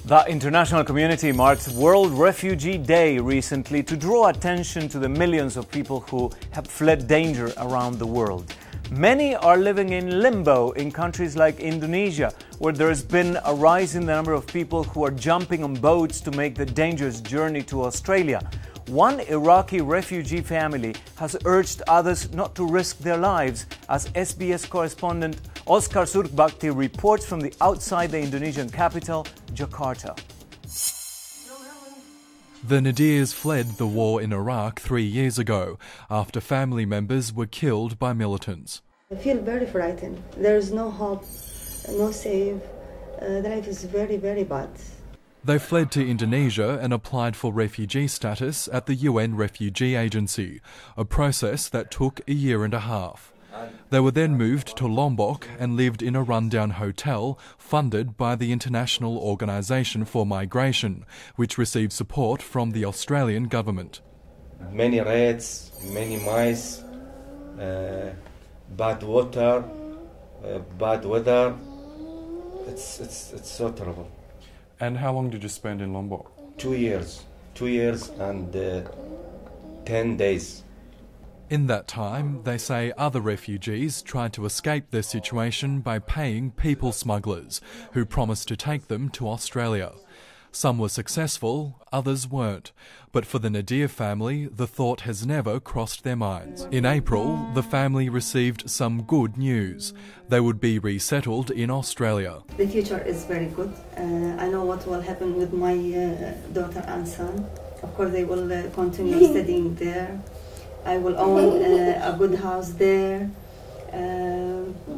The international community marked World Refugee Day recently to draw attention to the millions of people who have fled danger around the world. Many are living in limbo in countries like Indonesia, where there has been a rise in the number of people who are jumping on boats to make the dangerous journey to Australia. One Iraqi refugee family has urged others not to risk their lives, as SBS correspondent Oscar Surbakti reports from outside the Indonesian capital, Jakarta. The Nadirs fled the war in Iraq 3 years ago after family members were killed by militants. I feel very frightened. There is no hope, no save. The life is very, very bad. They fled to Indonesia and applied for refugee status at the UN Refugee Agency, a process that took a year and a half. They were then moved to Lombok and lived in a rundown hotel funded by the International Organisation for Migration, which received support from the Australian government. Many rats, many mice, bad water, bad weather. It's so terrible. And how long did you spend in Lombok? 2 years. 2 years and 10 days. In that time, they say other refugees tried to escape their situation by paying people smugglers, who promised to take them to Australia. Some were successful, others weren't. But for the Nadir family, the thought has never crossed their minds. In April, the family received some good news. They would be resettled in Australia. The future is very good. I know what will happen with my daughter and son. Of course, they will continue studying there. I will own a good house there.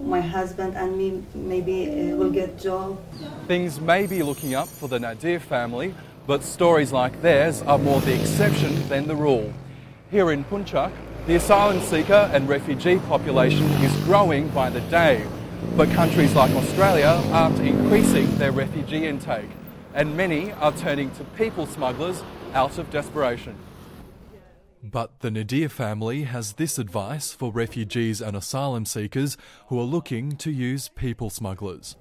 My husband and me maybe will get job. Things may be looking up for the Nadir family, but stories like theirs are more the exception than the rule. Here in Puncak, the asylum seeker and refugee population is growing by the day, but countries like Australia aren't increasing their refugee intake, and many are turning to people smugglers out of desperation. But the Nadir family has this advice for refugees and asylum seekers who are looking to use people smugglers.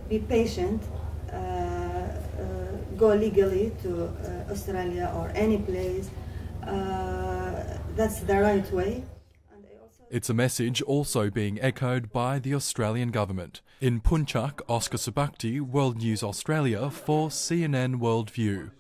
Be patient, go legally to Australia or any place. That's the right way. It's a message also being echoed by the Australian government. In Puncak, Oscar Surbakti, World News Australia for CNN World View.